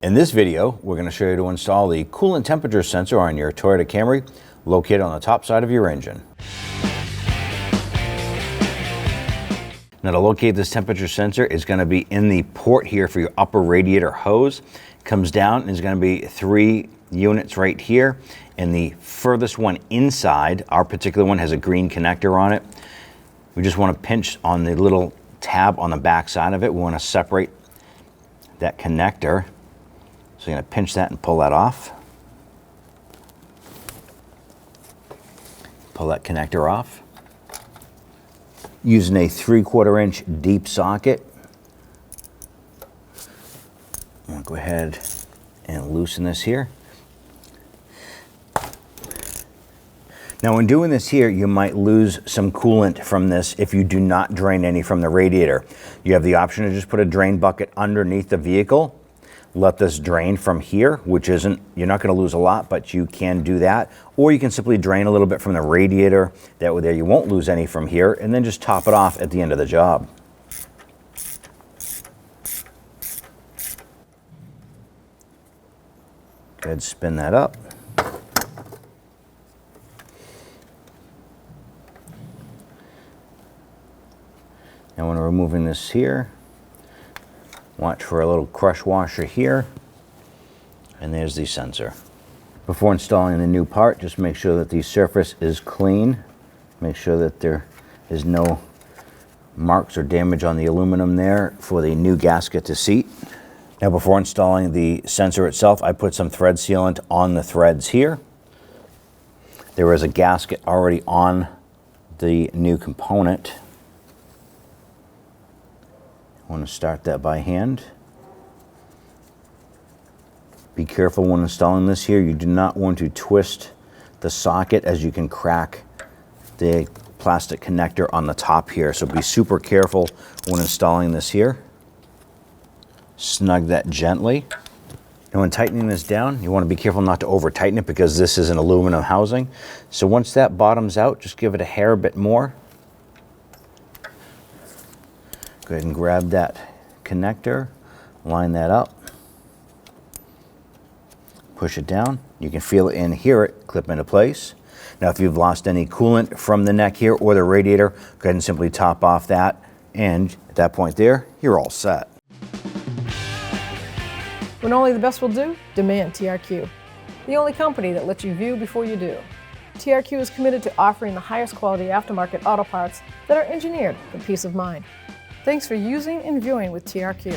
In this video, we're going to show you to install the coolant temperature sensor on your Toyota Camry, located on the top side of your engine. Now to locate this temperature sensor is going to be in the port here for your upper radiator hose. Comes down and there's going to be 3 units right here, and the furthest one inside, our particular one has a green connector on it. We just want to pinch on the little tab on the back side of it. We want to separate that connector. So you're going to pinch that and pull that off. Pull that connector off. Using a 3/4 inch deep socket, I'm going to go ahead and loosen this here. Now when doing this here, you might lose some coolant from this if you do not drain any from the radiator. You have the option to just put a drain bucket underneath the vehicle. Let this drain from here, which isn't, you're not going to lose a lot, but you can do that. Or you can simply drain a little bit from the radiator. That way there you won't lose any from here, and then just top it off at the end of the job. Go ahead and spin that up. Now when we're removing this here, watch for a little crush washer here, and there's the sensor. Before installing the new part, just make sure that the surface is clean. Make sure that there is no marks or damage on the aluminum there for the new gasket to seat. Now before installing the sensor itself, I put some thread sealant on the threads here. There is a gasket already on the new component. I want to start that by hand. Be careful when installing this here. You do not want to twist the socket, as you can crack the plastic connector on the top here. So be super careful when installing this here. Snug that gently. And when tightening this down, you want to be careful not to over tighten it because this is an aluminum housing. So once that bottoms out, just give it a hair bit more. Go ahead and grab that connector, line that up, push it down. You can feel it and hear it clip into place. Now if you've lost any coolant from the neck here or the radiator, go ahead and simply top off that, and at that point there, you're all set. When only the best will do, demand TRQ. The only company that lets you view before you do. TRQ is committed to offering the highest quality aftermarket auto parts that are engineered for peace of mind. Thanks for using and viewing with TRQ.